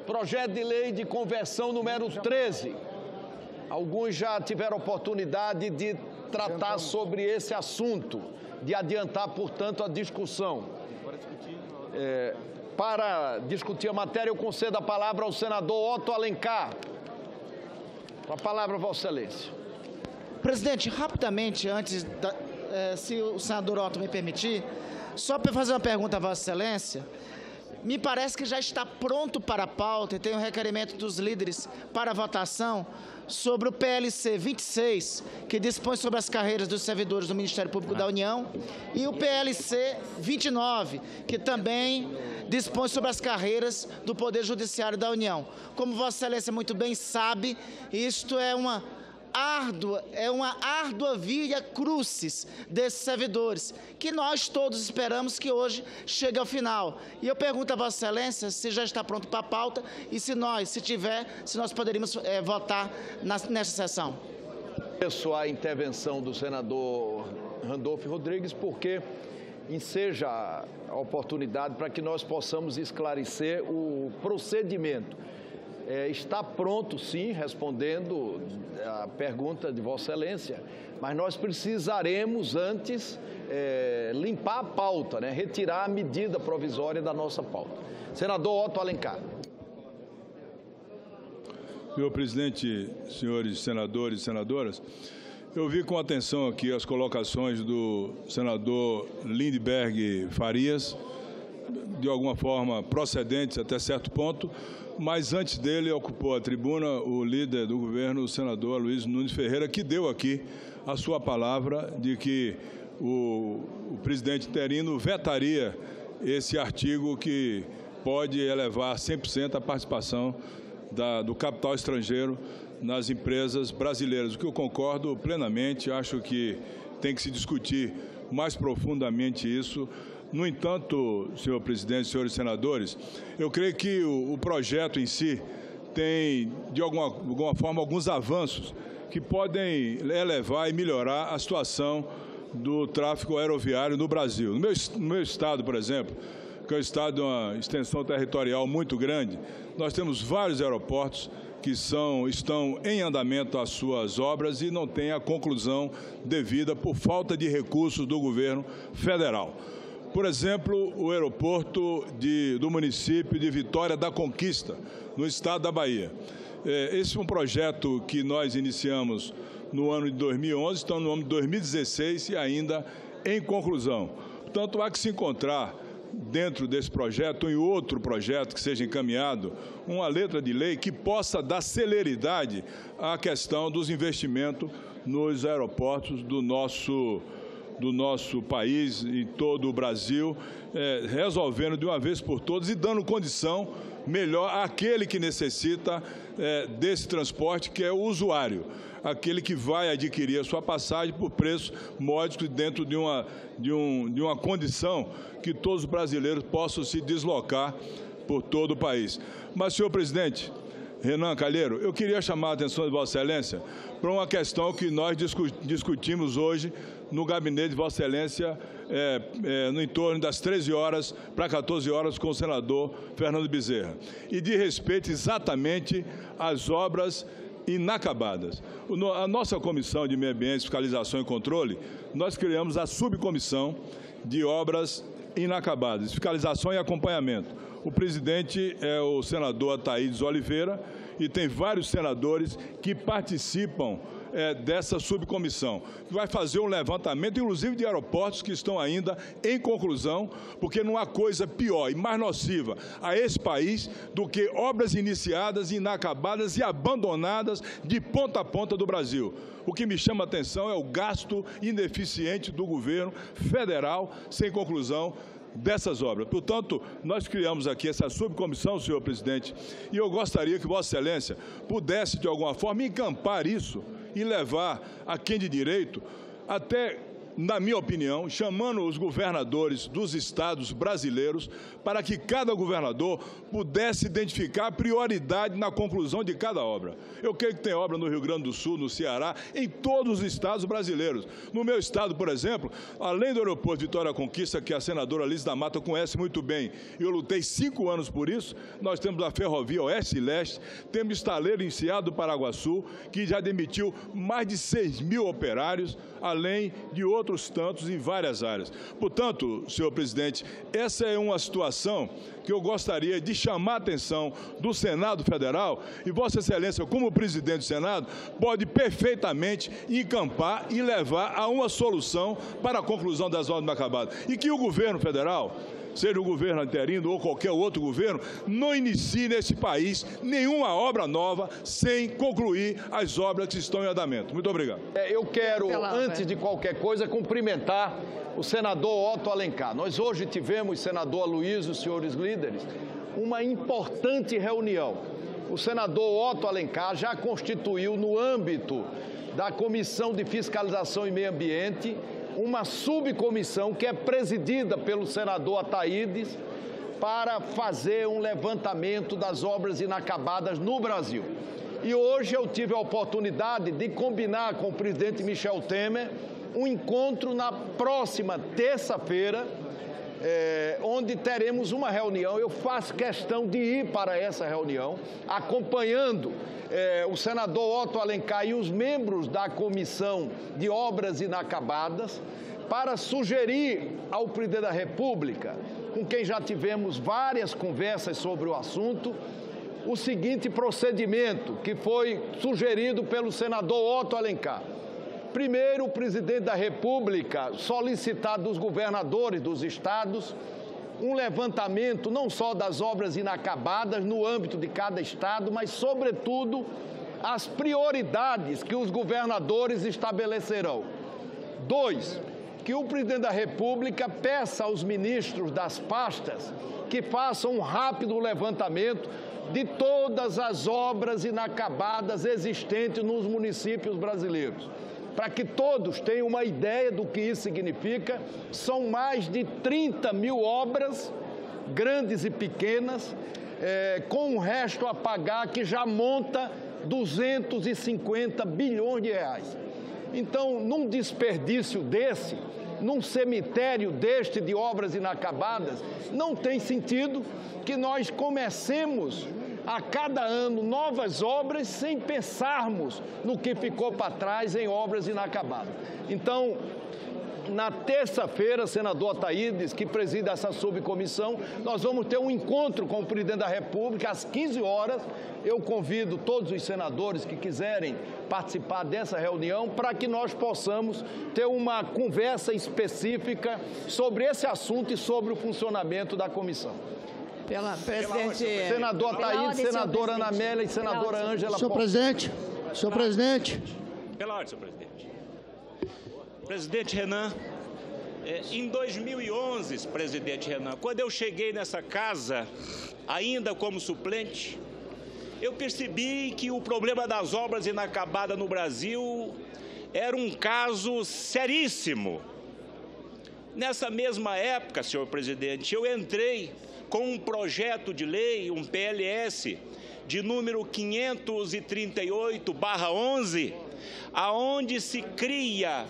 Projeto de lei de conversão número 13. Alguns já tiveram oportunidade de tratar sobre esse assunto, de adiantar, portanto, a discussão. Para discutir a matéria, eu concedo a palavra ao senador Otto Alencar. Com a palavra, Vossa Excelência. Presidente, rapidamente, se o senador Otto me permitir, só para fazer uma pergunta a Vossa Excelência, me parece que já está pronto para a pauta e tem um requerimento dos líderes para a votação sobre o PLC 26, que dispõe sobre as carreiras dos servidores do Ministério Público da União, e o PLC 29, que também dispõe sobre as carreiras do Poder Judiciário da União. Como Vossa Excelência muito bem sabe, isto é uma árdua via crucis desses servidores, que nós todos esperamos que hoje chegue ao final. E eu pergunto a Vossa Excelência se já está pronto para a pauta e se nós poderíamos votar nessa sessão. Agradeço a intervenção do senador Randolfo Rodrigues, porque enseja a oportunidade para que nós possamos esclarecer o procedimento. Está pronto, sim, respondendo a pergunta de Vossa Excelência, mas nós precisaremos antes limpar a pauta, né? Retirar a medida provisória da nossa pauta. Senador Otto Alencar. Senhor presidente, senhores senadores e senadoras, eu vi com atenção aqui as colocações do senador Lindbergh Farias, de alguma forma procedentes até certo ponto, mas antes dele ocupou a tribuna o líder do governo, o senador Aloysio Nunes Ferreira, que deu aqui a sua palavra de que o presidente interino vetaria esse artigo que pode elevar 100% a participação do capital estrangeiro nas empresas brasileiras, o que eu concordo plenamente. Acho que tem que se discutir mais profundamente isso. No entanto, senhor presidente, senhores senadores, eu creio que o projeto em si tem, de alguma forma, alguns avanços que podem elevar e melhorar a situação do tráfego aeroviário no Brasil. No meu estado, por exemplo, que é um estado de uma extensão territorial muito grande, nós temos vários aeroportos que estão em andamento as suas obras e não têm a conclusão devida por falta de recursos do governo federal. Por exemplo, o aeroporto do município de Vitória da Conquista, no estado da Bahia. Esse é um projeto que nós iniciamos no ano de 2011, estamos no ano de 2016 e ainda em conclusão. Portanto, há que se encontrar dentro desse projeto, em outro projeto que seja encaminhado, uma letra de lei que possa dar celeridade à questão dos investimentos nos aeroportos do nosso país, em todo o Brasil, resolvendo de uma vez por todas e dando condição melhor àquele que necessita desse transporte, que é o usuário, aquele que vai adquirir a sua passagem por preço módico dentro de uma condição que todos os brasileiros possam se deslocar por todo o país. Mas, senhor presidente, Renan Calheiro, eu queria chamar a atenção de Vossa Excelência para uma questão que nós discutimos hoje no gabinete de Vossa Excelência, no entorno das 13 horas para 14 horas com o senador Fernando Bezerra, e de respeito exatamente às obras inacabadas. A nossa Comissão de Meio Ambiente, Fiscalização e Controle, nós criamos a subcomissão de obras inacabadas, fiscalização e acompanhamento. O presidente é o senador Ataídes Oliveira e tem vários senadores que participam dessa subcomissão, que vai fazer um levantamento, inclusive de aeroportos que estão ainda em conclusão, porque não há coisa pior e mais nociva a esse país do que obras iniciadas, inacabadas e abandonadas de ponta a ponta do Brasil. O que me chama a atenção é o gasto ineficiente do governo federal sem conclusão dessas obras. Portanto, nós criamos aqui essa subcomissão, senhor presidente, e eu gostaria que Vossa Excelência pudesse, de alguma forma, encampar isso e levar a quem de direito até na minha opinião, chamando os governadores dos estados brasileiros para que cada governador pudesse identificar a prioridade na conclusão de cada obra. Eu creio que tem obra no Rio Grande do Sul, no Ceará, em todos os estados brasileiros. No meu estado, por exemplo, além do aeroporto Vitória Conquista, que a senadora Alice da Mata conhece muito bem, e eu lutei 5 anos por isso, nós temos a ferrovia Oeste e Leste, temos estaleiro Enseado do Paraguaçu, que já demitiu mais de 6.000 operários, além de outros tantos em várias áreas. Portanto, senhor presidente, essa é uma situação que eu gostaria de chamar a atenção do Senado Federal, e Vossa Excelência, como presidente do Senado, pode perfeitamente encampar e levar a uma solução para a conclusão das obras inacabadas. E que o governo federal, seja o governo interino ou qualquer outro governo, não inicie nesse país nenhuma obra nova sem concluir as obras que estão em andamento. Muito obrigado. Eu quero, antes de qualquer coisa, cumprimentar o senador Otto Alencar. Nós hoje tivemos, senador Aloysio, os senhores líderes, uma importante reunião. O senador Otto Alencar já constituiu, no âmbito da Comissão de Fiscalização e Meio Ambiente, uma subcomissão que é presidida pelo senador Ataídes para fazer um levantamento das obras inacabadas no Brasil. E hoje eu tive a oportunidade de combinar com o presidente Michel Temer um encontro na próxima terça-feira, onde teremos uma reunião. Eu faço questão de ir para essa reunião, acompanhando o senador Otto Alencar e os membros da Comissão de Obras Inacabadas, para sugerir ao presidente da República, com quem já tivemos várias conversas sobre o assunto, o seguinte procedimento que foi sugerido pelo senador Otto Alencar. Primeiro, o presidente da República solicitar dos governadores dos estados um levantamento não só das obras inacabadas no âmbito de cada estado, mas, sobretudo, as prioridades que os governadores estabelecerão. 2, que o presidente da República peça aos ministros das pastas que façam um rápido levantamento de todas as obras inacabadas existentes nos municípios brasileiros, para que todos tenham uma ideia do que isso significa. São mais de 30.000 obras, grandes e pequenas, com um resto a pagar que já monta 250 bilhões de reais. Então, num desperdício desse, num cemitério deste de obras inacabadas, não tem sentido que nós comecemos a cada ano novas obras sem pensarmos no que ficou para trás em obras inacabadas. Então, na terça-feira, senador Ataídes, que preside essa subcomissão, nós vamos ter um encontro com o presidente da República às 15 horas. Eu convido todos os senadores que quiserem participar dessa reunião para que nós possamos ter uma conversa específica sobre esse assunto e sobre o funcionamento da comissão. Presidente... Senador Ataídes, senadora Ana Amélia e senadora Ângela... Senhor presidente, Pela ordem, senhor presidente. Presidente Renan, em 2011, presidente Renan, quando eu cheguei nessa casa, ainda como suplente, eu percebi que o problema das obras inacabadas no Brasil era um caso seríssimo. Nessa mesma época, senhor presidente, eu entrei com um projeto de lei, um PLS, de número 538/11, aonde se cria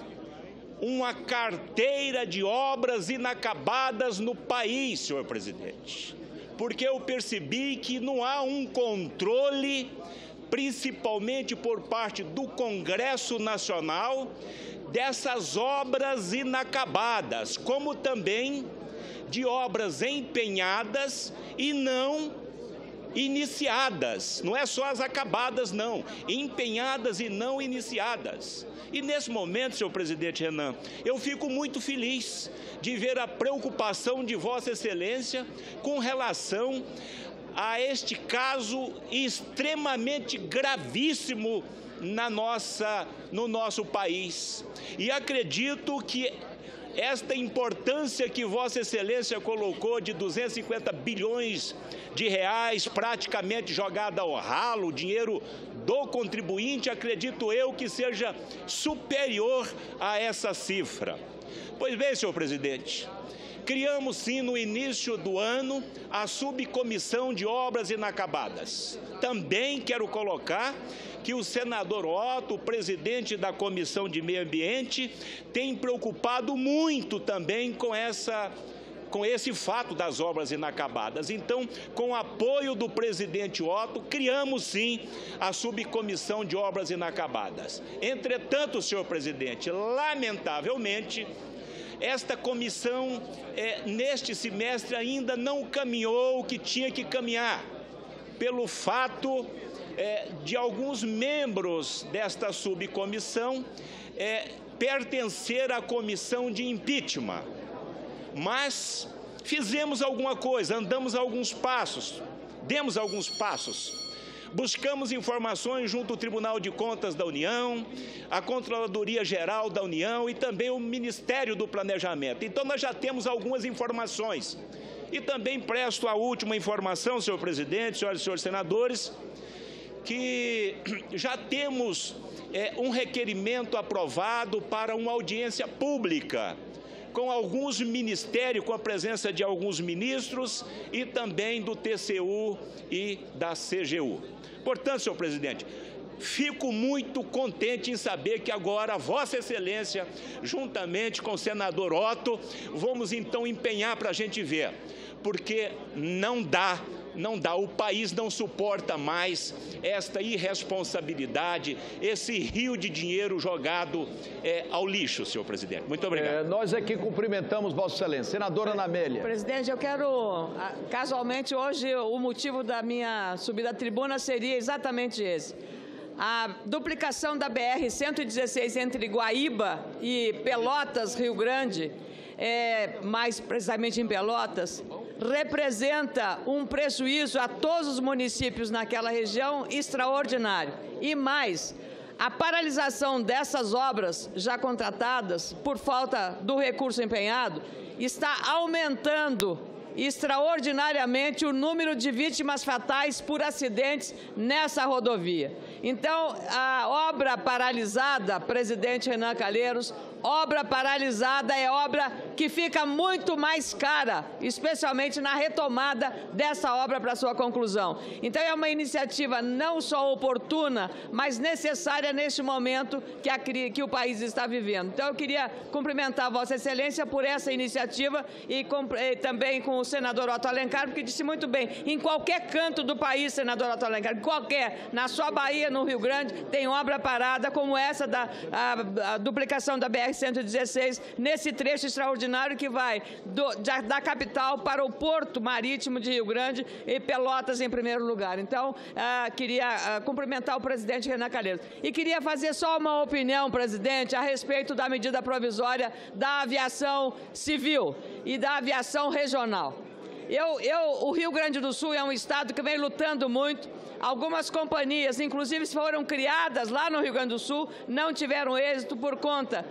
uma carteira de obras inacabadas no país, senhor presidente. Porque eu percebi que não há um controle, principalmente por parte do Congresso Nacional, dessas obras inacabadas, como também de obras empenhadas e não iniciadas. Não é só as acabadas, não. Empenhadas e não iniciadas. E nesse momento, senhor presidente Renan, eu fico muito feliz de ver a preocupação de Vossa Excelência com relação a este caso extremamente gravíssimo no nosso país. E acredito que esta importância que Vossa Excelência colocou de 250 bilhões de reais praticamente jogada ao ralo, dinheiro do contribuinte, acredito eu que seja superior a essa cifra. Pois bem, senhor presidente, criamos sim no início do ano a subcomissão de obras inacabadas. Também quero colocar que o senador Otto, presidente da Comissão de Meio Ambiente, tem preocupado muito também com esse fato das obras inacabadas. Então, com o apoio do presidente Otto, criamos sim a subcomissão de obras inacabadas. Entretanto, senhor presidente, lamentavelmente, esta comissão, neste semestre, ainda não caminhou o que tinha que caminhar, pelo fato de alguns membros desta subcomissão pertencer à comissão de impeachment. Mas fizemos alguma coisa, andamos alguns passos, demos alguns passos. Buscamos informações junto ao Tribunal de Contas da União, a Controladoria Geral da União e também o Ministério do Planejamento. Então, nós já temos algumas informações. E também presto a última informação, senhor presidente, senhoras e senhores senadores, que já temos um requerimento aprovado para uma audiência pública com alguns ministérios, com a presença de alguns ministros e também do TCU e da CGU. Portanto, senhor presidente, fico muito contente em saber que agora Vossa Excelência, juntamente com o senador Otto, vamos então empenhar para a gente ver, porque não dá, o país não suporta mais esta irresponsabilidade, esse rio de dinheiro jogado ao lixo, senhor presidente. Muito obrigado. Nós aqui cumprimentamos Vossa Excelência. Senadora Ana Amélia. Presidente, eu quero, casualmente, hoje o motivo da minha subida à tribuna seria exatamente esse. A duplicação da BR-116 entre Guaíba e Pelotas, Rio Grande, mais precisamente em Pelotas, representa um prejuízo a todos os municípios naquela região extraordinário. E mais, a paralisação dessas obras já contratadas por falta do recurso empenhado está aumentando extraordinariamente o número de vítimas fatais por acidentes nessa rodovia. Então, a obra paralisada, presidente Renan Calheiros, obra paralisada é obra que fica muito mais cara, especialmente na retomada dessa obra para sua conclusão. Então, é uma iniciativa não só oportuna, mas necessária neste momento que o país está vivendo. Então, eu queria cumprimentar Vossa Excelência por essa iniciativa e também com o senador Otto Alencar, porque disse muito bem, em qualquer canto do país, senador Otto Alencar, na sua Bahia, no Rio Grande, tem obra parada como essa a duplicação da BR-116, nesse trecho extraordinário que vai da capital para o Porto Marítimo de Rio Grande e Pelotas em primeiro lugar. Então, queria cumprimentar o presidente Renan Calheiros. E queria fazer só uma opinião, presidente, a respeito da medida provisória da aviação civil e da aviação regional. O Rio Grande do Sul é um estado que vem lutando muito. Algumas companhias, inclusive foram criadas lá no Rio Grande do Sul, não tiveram êxito por conta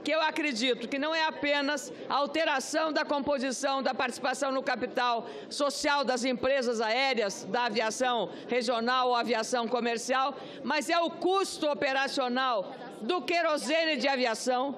que eu acredito que não é apenas a alteração da composição da participação no capital social das empresas aéreas, da aviação regional ou aviação comercial, mas é o custo operacional do querosene de aviação.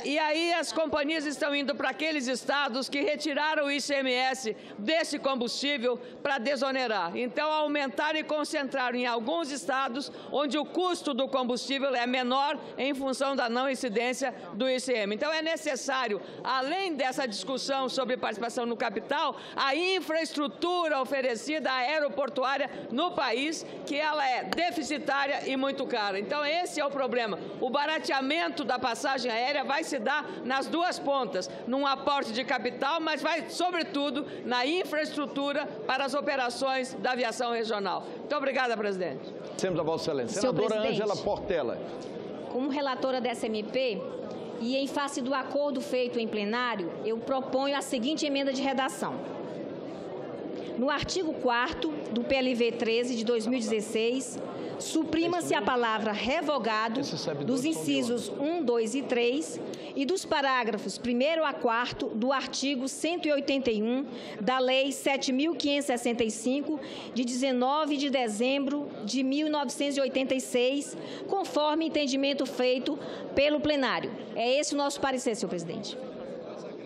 E aí as companhias estão indo para aqueles estados que retiraram o ICMS desse combustível para desonerar. Então, aumentaram e concentraram em alguns estados onde o custo do combustível é menor em função da não incidência do ICM. Então, é necessário, além dessa discussão sobre participação no capital, a infraestrutura oferecida aeroportuária no país, que ela é deficitária e muito cara. Então, esse é o problema. O barateamento da passagem aérea vai se dar nas duas pontas, num aporte de capital, mas vai, sobretudo, na infraestrutura para as operações da aviação regional. Muito obrigada, presidente. Temos a Vossa Excelência. Senadora Ângela Portela. Como relatora dessa MP, e em face do acordo feito em plenário, eu proponho a seguinte emenda de redação. No artigo 4º do PLV 13 de 2016, Suprima-se a palavra revogado dos incisos 1, 2 e 3 e dos parágrafos 1º a 4º do artigo 181 da Lei 7.565, de 19 de dezembro de 1986, conforme entendimento feito pelo plenário. É esse o nosso parecer, senhor presidente.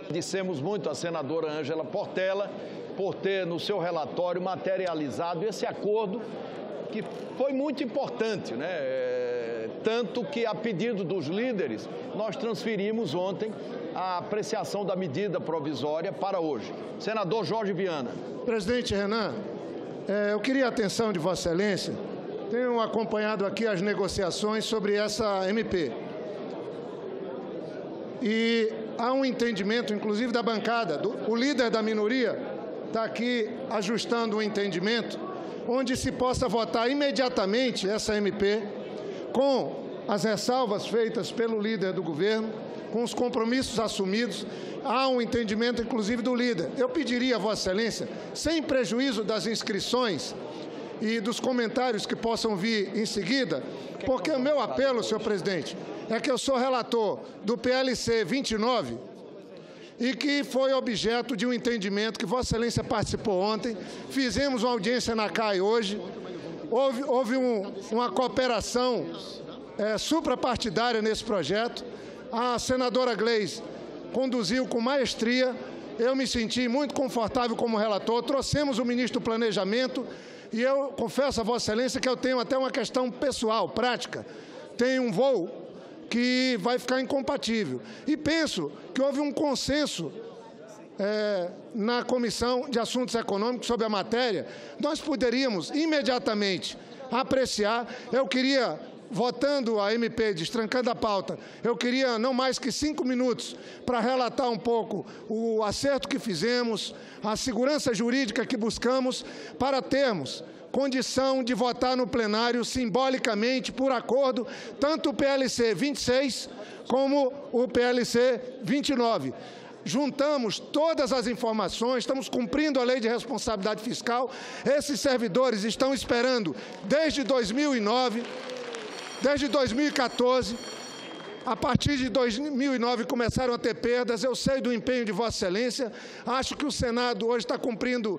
Agradecemos muito a senadora Ângela Portela por ter no seu relatório materializado esse acordo que foi muito importante, né? Tanto que, a pedido dos líderes, nós transferimos ontem a apreciação da medida provisória para hoje. Senador Jorge Viana. Presidente Renan, eu queria a atenção de Vossa Excelência. Tenho acompanhado aqui as negociações sobre essa MP. E há um entendimento, inclusive da bancada, o líder da minoria está aqui ajustando o entendimento, onde se possa votar imediatamente essa MP, com as ressalvas feitas pelo líder do governo, com os compromissos assumidos. Há um entendimento, inclusive, do líder. Eu pediria a Vossa Excelência, sem prejuízo das inscrições e dos comentários que possam vir em seguida, porque o meu apelo, senhor presidente, é que eu sou relator do PLC 29 e que foi objeto de um entendimento que Vossa Excelência participou ontem. Fizemos uma audiência na CAI hoje. Houve uma cooperação suprapartidária nesse projeto. A senadora Gleisi conduziu com maestria. Eu me senti muito confortável como relator. Trouxemos o ministro do Planejamento e eu confesso a Vossa Excelência que eu tenho até uma questão pessoal, prática. Tenho um voo que vai ficar incompatível. E penso que houve um consenso na Comissão de Assuntos Econômicos sobre a matéria. Nós poderíamos imediatamente apreciar. Eu queria, votando a MP, destrancando a pauta, eu queria não mais que 5 minutos para relatar um pouco o acerto que fizemos, a segurança jurídica que buscamos para termos condição de votar no plenário simbolicamente, por acordo, tanto o PLC 26 como o PLC 29. Juntamos todas as informações, estamos cumprindo a lei de responsabilidade fiscal. Esses servidores estão esperando desde 2009, desde 2014. A partir de 2009 começaram a ter perdas. Eu sei do empenho de Vossa Excelência. Acho que o Senado hoje está cumprindo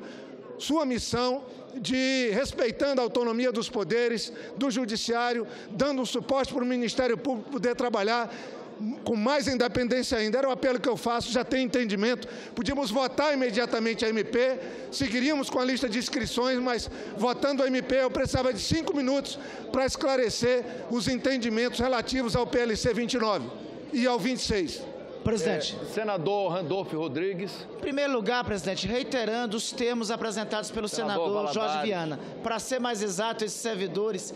sua missão de respeitando a autonomia dos poderes, do Judiciário, dando um suporte para o Ministério Público poder trabalhar com mais independência ainda. Era o apelo que eu faço, já tem entendimento. Podíamos votar imediatamente a MP, seguiríamos com a lista de inscrições, mas votando a MP eu precisava de 5 minutos para esclarecer os entendimentos relativos ao PLC 29 e ao 26. Presidente. Senador Randolfo Rodrigues. Em primeiro lugar, presidente, reiterando os termos apresentados pelo senador Jorge Viana. Para ser mais exato, esses servidores,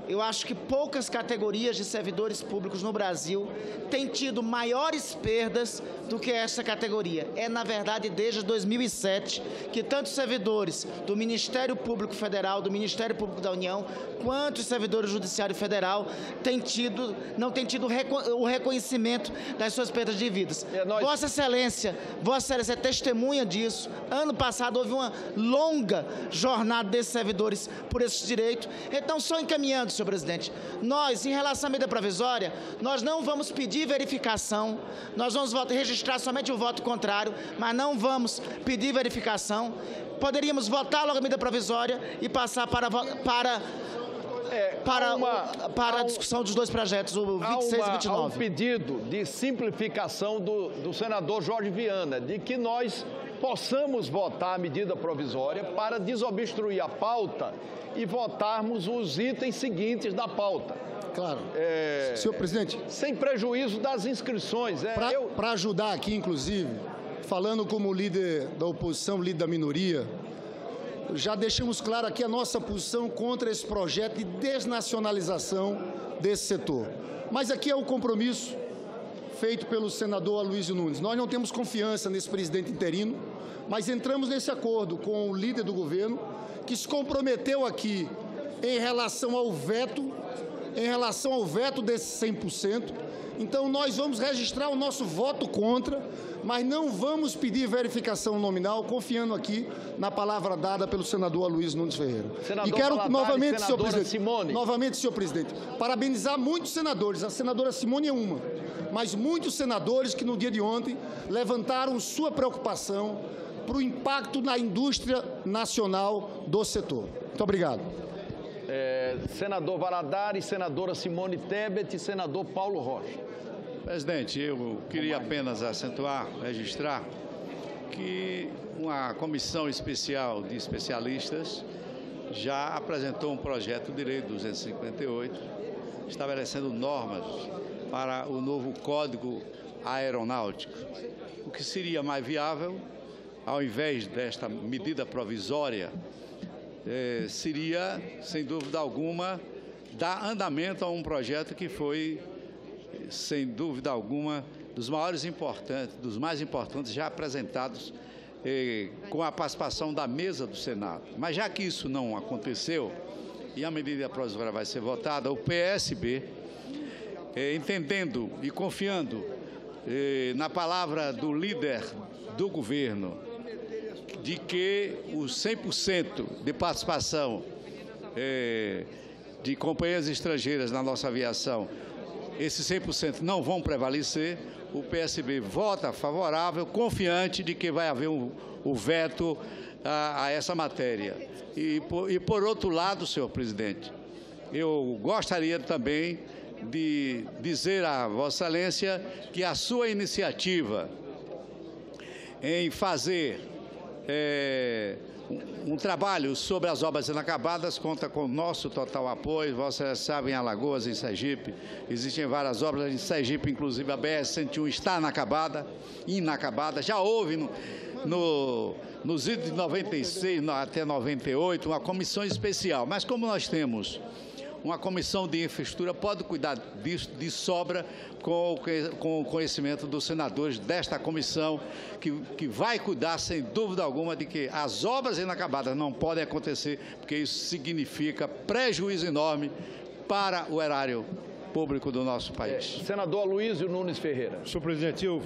eu acho que poucas categorias de servidores públicos no Brasil têm tido maiores perdas do que essa categoria. É, na verdade, desde 2007 que tanto os servidores do Ministério Público Federal, do Ministério Público da União, quanto os servidores do Judiciário Federal não têm tido o reconhecimento das suas perdas de vidas. Vossa Excelência é testemunha disso. Ano passado houve uma longa jornada desses servidores por esses direitos. Então, só encaminhando, senhor presidente, nós, em relação à medida provisória, nós não vamos pedir verificação, nós vamos registrar somente o voto contrário, mas não vamos pedir verificação. Poderíamos votar logo a medida provisória e passar para a discussão dos dois projetos, o 26 e 29. Há um pedido de simplificação do senador Jorge Viana, de que nós possamos votar a medida provisória para desobstruir a pauta e votarmos os itens seguintes da pauta. Claro. Senhor presidente. Sem prejuízo das inscrições. Para ajudar aqui, inclusive, falando como líder da oposição, líder da minoria, já deixamos claro aqui a nossa posição contra esse projeto de desnacionalização desse setor. Mas aqui é o compromisso feito pelo senador Aloysio Nunes. Nós não temos confiança nesse presidente interino, mas entramos nesse acordo com o líder do governo, que se comprometeu aqui em relação ao veto em relação ao veto desses 100%. Então, nós vamos registrar o nosso voto contra, mas não vamos pedir verificação nominal, confiando aqui na palavra dada pelo senador Aloysio Nunes Ferreira. Senador E quero Valadares, novamente, senhor presidente, Simone. novamente, senhor presidente, parabenizar muitos senadores. A senadora Simone é uma, mas muitos senadores que no dia de ontem levantaram sua preocupação para o impacto na indústria nacional do setor. Muito obrigado. Senador Valadares, senadora Simone Tebet e senador Paulo Rocha. Presidente, eu queria apenas acentuar, registrar, que uma comissão especial de especialistas já apresentou um projeto de lei 258, estabelecendo normas para o novo Código Aeronáutico, o que seria mais viável, ao invés desta medida provisória, seria, sem dúvida alguma, dar andamento a um projeto que foi, sem dúvida alguma, dos mais importantes já apresentados com a participação da mesa do Senado. Mas já que isso não aconteceu e a medida provisória vai ser votada, o PSB, entendendo e confiando na palavra do líder do governo, de que os 100% de participação de companhias estrangeiras na nossa aviação, esses 100% não vão prevalecer, o PSB vota favorável, confiante de que vai haver o veto a essa matéria. E por outro lado, senhor presidente, eu gostaria também de dizer a Vossa Excelência que a sua iniciativa em fazer um trabalho sobre as obras inacabadas conta com o nosso total apoio. Vocês sabem, em Alagoas, em Sergipe, existem várias obras. Em Sergipe, inclusive, a BR-101 está inacabada. Já houve nos idos de 96 até 98 uma comissão especial. Mas como nós temos uma comissão de infraestrutura, pode cuidar disso de sobra com o conhecimento dos senadores desta comissão, que vai cuidar, sem dúvida alguma, de que as obras inacabadas não podem acontecer, porque isso significa prejuízo enorme para o erário público do nosso país. Senador Aloysio Nunes Ferreira. Senhor presidente, eu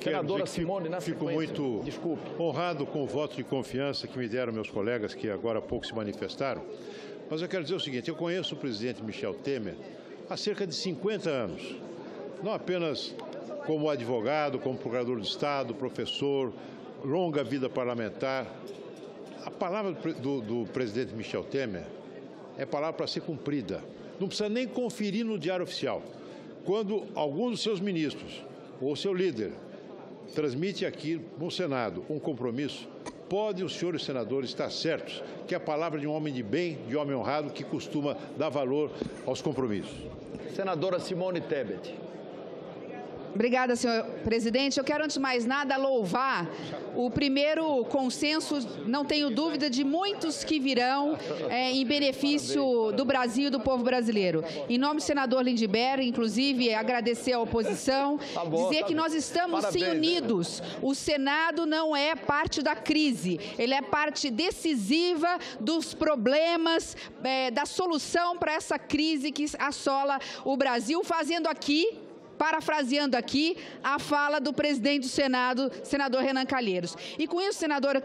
Senadora Simone, na fico sequência. muito Desculpe. honrado com o voto de confiança que me deram meus colegas que agora há pouco se manifestaram. Mas eu quero dizer o seguinte, eu conheço o presidente Michel Temer há cerca de 50 anos. Não apenas como advogado, como procurador do Estado, professor, longa vida parlamentar. A palavra do presidente Michel Temer é palavra para ser cumprida. Não precisa nem conferir no Diário Oficial. Quando algum dos seus ministros ou seu líder transmite aqui no Senado um compromisso, podem os senhores senadores estar certos que é a palavra de um homem de bem, de homem honrado, que costuma dar valor aos compromissos. Senadora Simone Tebet. Obrigada, senhor presidente. Eu quero, antes de mais nada, louvar o primeiro consenso, não tenho dúvida, de muitos que virão em benefício do Brasil e do povo brasileiro. Em nome do senador Lindbergh, inclusive, agradecer à oposição, dizer que nós estamos sim unidos. O Senado não é parte da crise, ele é parte decisiva dos problemas, da solução para essa crise que assola o Brasil, parafraseando aqui a fala do presidente do Senado, senador Renan Calheiros. E com isso, senador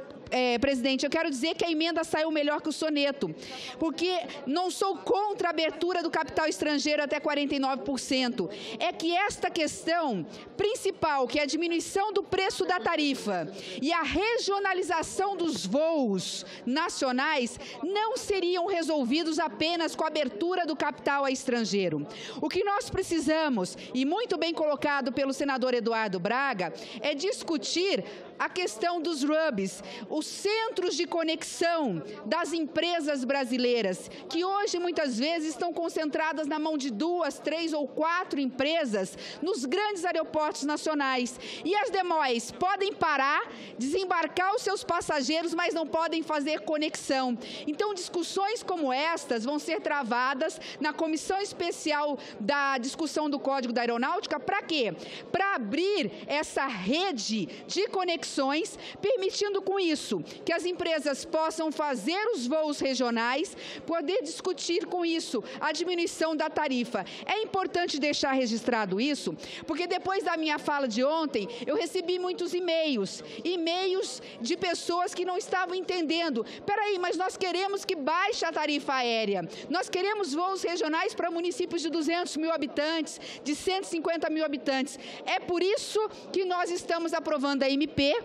presidente, eu quero dizer que a emenda saiu melhor que o soneto, porque não sou contra a abertura do capital estrangeiro até 49%. É que esta questão principal, que é a diminuição do preço da tarifa e a regionalização dos voos nacionais, não seriam resolvidos apenas com a abertura do capital a estrangeiro. O que nós precisamos, e muito bem colocado pelo senador Eduardo Braga, é discutir a questão dos hubs, os centros de conexão das empresas brasileiras, que hoje muitas vezes estão concentradas na mão de 2, 3 ou 4 empresas nos grandes aeroportos nacionais. E as demais podem parar, desembarcar os seus passageiros, mas não podem fazer conexão. Então, discussões como estas vão ser travadas na comissão especial da discussão do Código da Aeronáutica. Para quê? Para abrir essa rede de conexão conexões, permitindo com isso que as empresas possam fazer os voos regionais, poder discutir com isso a diminuição da tarifa. É importante deixar registrado isso, porque depois da minha fala de ontem, eu recebi muitos e-mails de pessoas que não estavam entendendo. Peraí, mas nós queremos que baixe a tarifa aérea, nós queremos voos regionais para municípios de 200 mil habitantes, de 150 mil habitantes. É por isso que nós estamos aprovando a MP,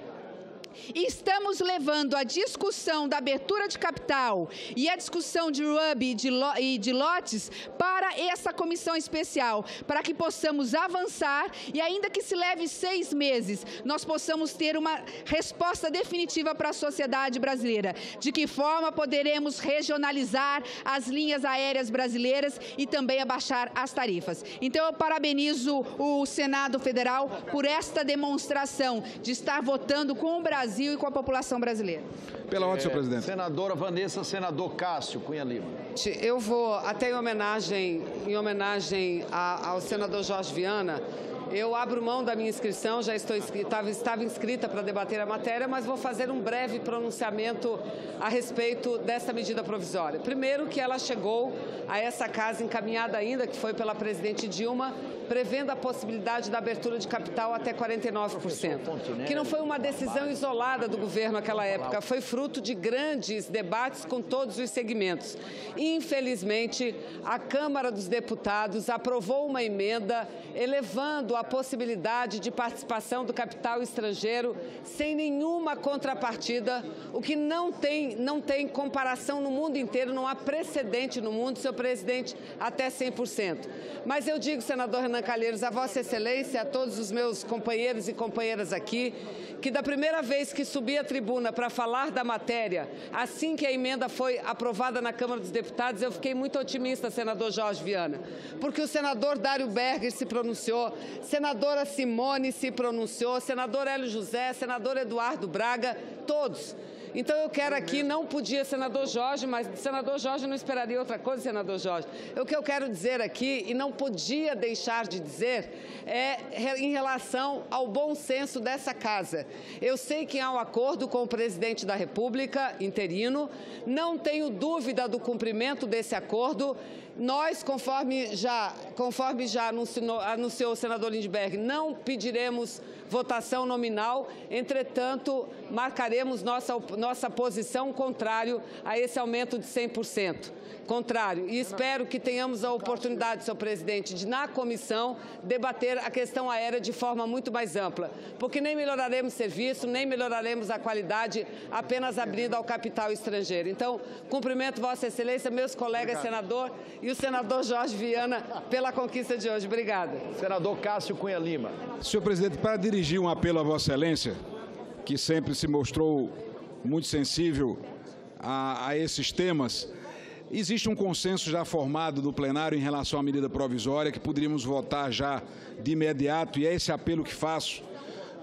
e estamos levando a discussão da abertura de capital e a discussão de RUB e de lotes para essa comissão especial, para que possamos avançar e, ainda que se leve 6 meses, nós possamos ter uma resposta definitiva para a sociedade brasileira. De que forma poderemos regionalizar as linhas aéreas brasileiras e também abaixar as tarifas. Então, eu parabenizo o Senado Federal por esta demonstração de estar votando com o Brasil e com a população brasileira. Pela ordem, senhor presidente. Senadora Vanessa, senador Cássio Cunha Lima. Eu vou, até em homenagem ao senador Jorge Viana, eu abro mão da minha inscrição, já estava inscrita para debater a matéria, mas vou fazer um breve pronunciamento a respeito dessa medida provisória. Primeiro, que ela chegou a essa casa encaminhada ainda, que foi pela presidente Dilma, prevendo a possibilidade da abertura de capital até 49%, que não foi uma decisão isolada do governo naquela época, foi fruto de grandes debates com todos os segmentos. Infelizmente, a Câmara dos Deputados aprovou uma emenda elevando a possibilidade de participação do capital estrangeiro sem nenhuma contrapartida, o que não tem comparação no mundo inteiro, não há precedente no mundo, senhor presidente, até 100%. Mas eu digo, senador Renan Calheiros, a Vossa Excelência, a todos os meus companheiros e companheiras aqui, que da primeira vez que subi à tribuna para falar da matéria, assim que a emenda foi aprovada na Câmara dos Deputados, eu fiquei muito otimista, senador Jorge Viana, porque o senador Dário Berger se pronunciou, senadora Simone se pronunciou, senador Hélio José, senador Eduardo Braga, todos. Então, eu quero aqui, não podia, senador Jorge, mas senador Jorge não esperaria outra coisa, senador Jorge. O que eu quero dizer aqui, e não podia deixar de dizer, é em relação ao bom senso dessa casa. Eu sei que há um acordo com o presidente da República, interino, não tenho dúvida do cumprimento desse acordo. Nós, conforme já anunciou o senador Lindbergh, não pediremos votação nominal, entretanto, marcaremos nossa posição contrário a esse aumento de 100%. Contrário. E espero que tenhamos a oportunidade, senhor presidente, de, na comissão, debater a questão aérea de forma muito mais ampla, porque nem melhoraremos serviço, nem melhoraremos a qualidade apenas abrindo ao capital estrangeiro. Então, cumprimento Vossa Excelência, meus colegas senador e o senador Jorge Viana pela conquista de hoje. Obrigada. Senador Cássio Cunha Lima. Senhor presidente, para dirigir um apelo a Vossa Excelência, que sempre se mostrou muito sensível a esses temas, existe um consenso já formado no plenário em relação à medida provisória que poderíamos votar já de imediato, e é esse apelo que faço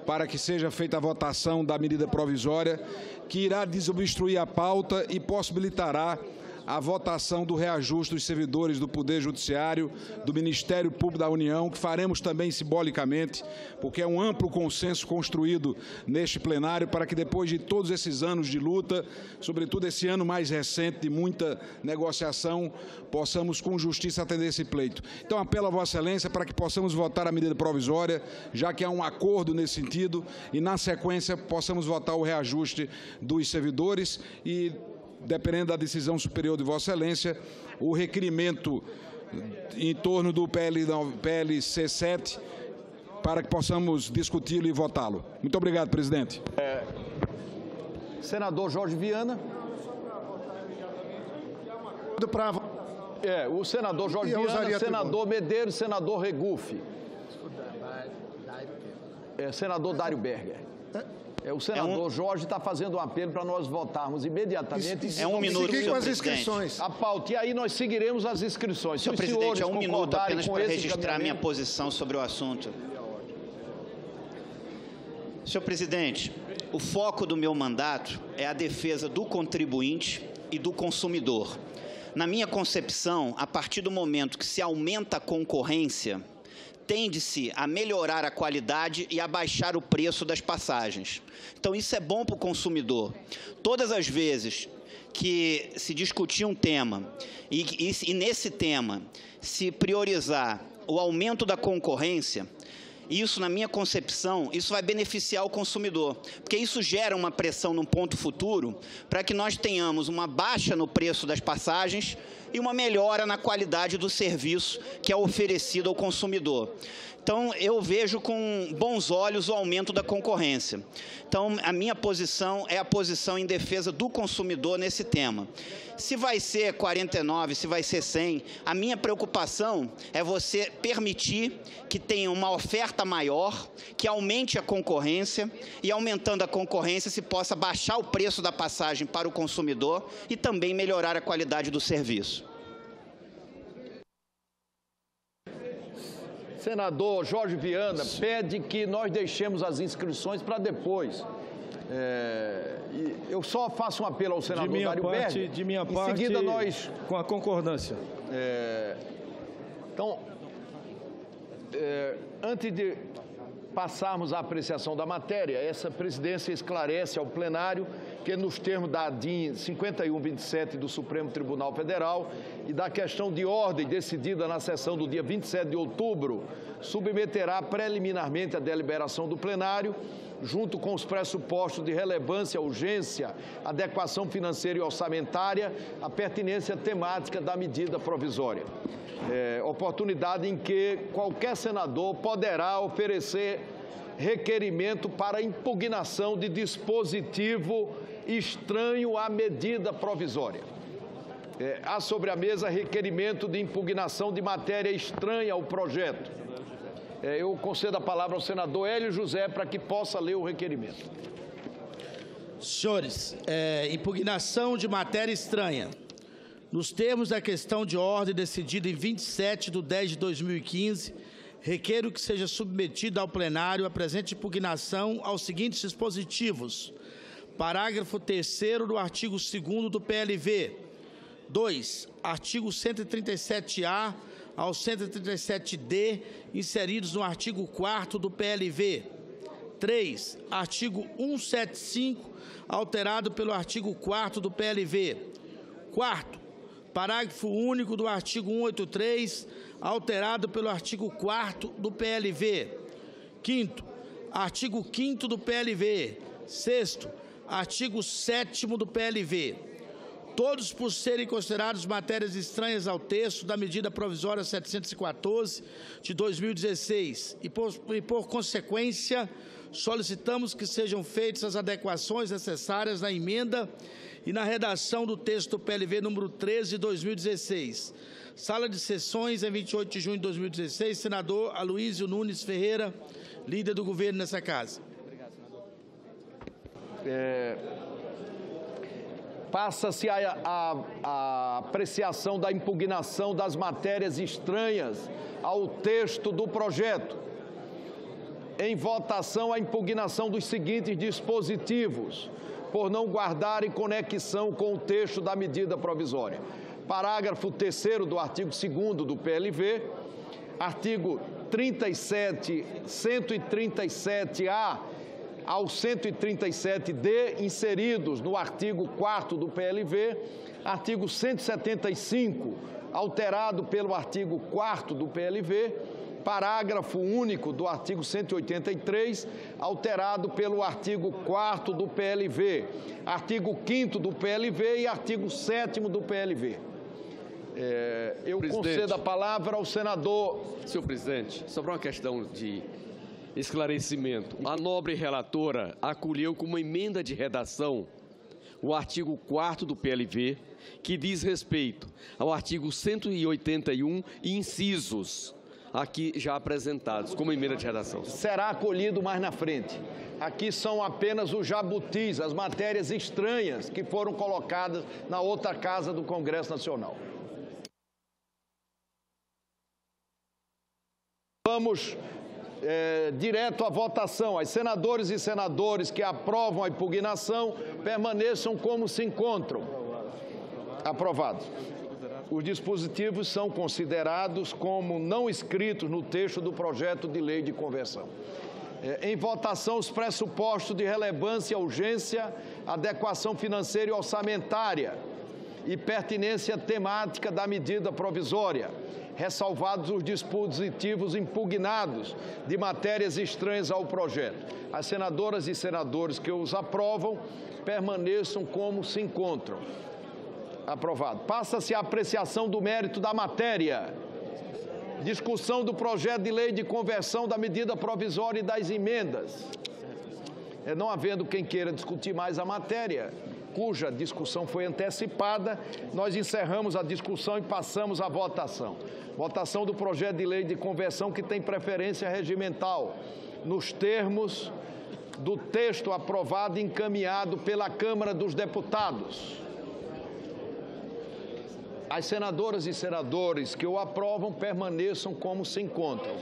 para que seja feita a votação da medida provisória, que irá desobstruir a pauta e possibilitará a votação do reajuste dos servidores do Poder Judiciário, do Ministério Público da União, que faremos também simbolicamente, porque é um amplo consenso construído neste plenário para que depois de todos esses anos de luta, sobretudo esse ano mais recente de muita negociação, possamos com justiça atender esse pleito. Então, apelo a Vossa Excelência para que possamos votar a medida provisória, já que há um acordo nesse sentido, e na sequência possamos votar o reajuste dos servidores e, dependendo da decisão superior de Vossa Excelência, o requerimento em torno do PLC 7 para que possamos discuti-lo e votá-lo. Muito obrigado, presidente. Senador Jorge Viana. O senador Jorge Viana, senador Medeiros, senador Regufe. Senador Dário Berger. O senador Jorge está fazendo um apelo para nós votarmos imediatamente. Um minuto, senhor as inscrições. A pauta. E aí nós seguiremos as inscrições. Senhor presidente, um minuto apenas para registrar minha posição sobre o assunto. Senhor presidente, o foco do meu mandato é a defesa do contribuinte e do consumidor. Na minha concepção, a partir do momento que se aumenta a concorrência, tende-se a melhorar a qualidade e a baixar o preço das passagens. Então, isso é bom para o consumidor. Todas as vezes que se discutir um tema e nesse tema se priorizar o aumento da concorrência, isso, na minha concepção, isso vai beneficiar o consumidor, porque isso gera uma pressão num ponto futuro para que nós tenhamos uma baixa no preço das passagens e uma melhora na qualidade do serviço que é oferecido ao consumidor. Então, eu vejo com bons olhos o aumento da concorrência. Então, a minha posição é a posição em defesa do consumidor nesse tema. Se vai ser 49, se vai ser 100, a minha preocupação é você permitir que tenha uma oferta maior, que aumente a concorrência, e aumentando a concorrência se possa baixar o preço da passagem para o consumidor e também melhorar a qualidade do serviço. Senador Jorge Viana pede que nós deixemos as inscrições para depois. Eu só faço um apelo ao senador Dário Berger. De minha parte, em seguida nós... com a concordância. Então, antes de passarmos à apreciação da matéria, essa presidência esclarece ao plenário que, nos termos da DIN 5127 do Supremo Tribunal Federal e da questão de ordem decidida na sessão do dia 27 de outubro, submeterá preliminarmente a deliberação do plenário, junto com os pressupostos de relevância, urgência, adequação financeira e orçamentária, a pertinência temática da medida provisória. Oportunidade em que qualquer senador poderá oferecer requerimento para impugnação de dispositivo estranho à medida provisória. Há sobre a mesa requerimento de impugnação de matéria estranha ao projeto. Eu concedo a palavra ao senador Hélio José para que possa ler o requerimento. Senhores, impugnação de matéria estranha. Nos termos da questão de ordem decidida em 27 de 10 de 2015, requeiro que seja submetida ao plenário a presente impugnação aos seguintes dispositivos. Parágrafo 3º do artigo 2º do PLV. 2. Artigo 137-A ao 137-D, inseridos no artigo 4º do PLV. 3. Artigo 175, alterado pelo artigo 4º do PLV. 4. Parágrafo único do artigo 183, alterado pelo artigo 4º do PLV. 5º, artigo 5º do PLV. 6º, artigo 7º do PLV. Todos por serem considerados matérias estranhas ao texto da medida provisória 714 de 2016 e por consequência, solicitamos que sejam feitas as adequações necessárias na emenda e na redação do texto do PLV número 13 de 2016. Sala de sessões, em 28 de junho de 2016, senador Aloysio Nunes Ferreira, líder do governo nessa casa. Passa-se a apreciação da impugnação das matérias estranhas ao texto do projeto. Em votação, a impugnação dos seguintes dispositivos, por não guardarem conexão com o texto da medida provisória. Parágrafo 3º do artigo 2º do PLV, artigo 37, 137-A ao 137-D, inseridos no artigo 4º do PLV, artigo 175, alterado pelo artigo 4º do PLV, parágrafo único do artigo 183, alterado pelo artigo 4º do PLV, artigo 5º do PLV e artigo 7º do PLV. Eu concedo a palavra ao senador... Senhor presidente, sobre uma questão de esclarecimento, a nobre relatora acolheu com uma emenda de redação o artigo 4º do PLV, que diz respeito ao artigo 181, incisos, aqui já apresentados como emenda de redação. Será acolhido mais na frente. Aqui são apenas os jabutis, as matérias estranhas que foram colocadas na outra casa do Congresso Nacional. Vamos direto à votação. As senadoras e senadores que aprovam a impugnação permaneçam como se encontram. Aprovado. os dispositivos são considerados como não inscritos no texto do projeto de lei de conversão. Em votação, os pressupostos de relevância, urgência, adequação financeira e orçamentária e pertinência temática da medida provisória, ressalvados os dispositivos impugnados de matérias estranhas ao projeto. As senadoras e senadores que os aprovam permaneçam como se encontram. Aprovado. Passa-se a apreciação do mérito da matéria. Discussão do projeto de lei de conversão da medida provisória e das emendas. Não havendo quem queira discutir mais a matéria, cuja discussão foi antecipada, nós encerramos a discussão e passamos à votação. Votação do projeto de lei de conversão que tem preferência regimental, nos termos do texto aprovado e encaminhado pela Câmara dos Deputados. As senadoras e senadores que o aprovam permaneçam como se encontram.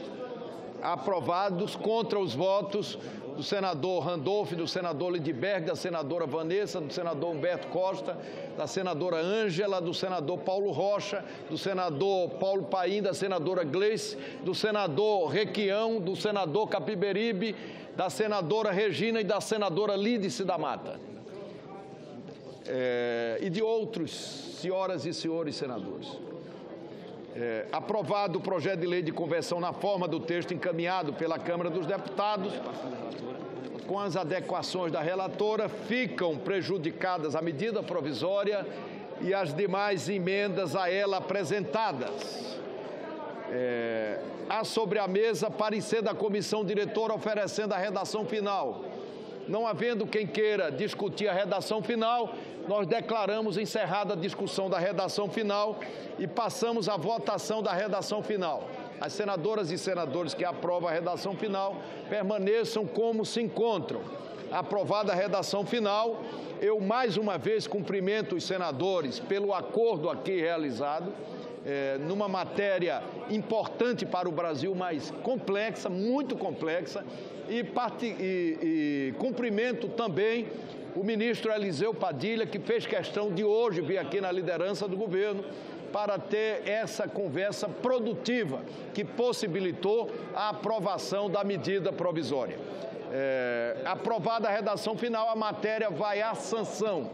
Aprovados contra os votos do senador Randolph, do senador Lindbergh, da senadora Vanessa, do senador Humberto Costa, da senadora Ângela, do senador Paulo Rocha, do senador Paulo Paim, da senadora Gleice, do senador Requião, do senador Capiberibe, da senadora Regina e da senadora Lídice da Mata. E de outros, senhoras e senhores senadores. Aprovado o projeto de lei de conversão na forma do texto encaminhado pela Câmara dos Deputados, com as adequações da relatora, ficam prejudicadas a medida provisória e as demais emendas a ela apresentadas. Há sobre a mesa parecer da comissão diretora oferecendo a redação final. Não havendo quem queira discutir a redação final, nós declaramos encerrada a discussão da redação final e passamos à votação da redação final. As senadoras e senadores que aprovam a redação final permaneçam como se encontram. Aprovada a redação final, eu mais uma vez cumprimento os senadores pelo acordo aqui realizado, numa matéria importante para o Brasil, mas complexa, muito complexa, e cumprimento também o ministro Eliseu Padilha, que fez questão de hoje vir aqui na liderança do governo para ter essa conversa produtiva que possibilitou a aprovação da medida provisória. Aprovada a redação final, a matéria vai à sanção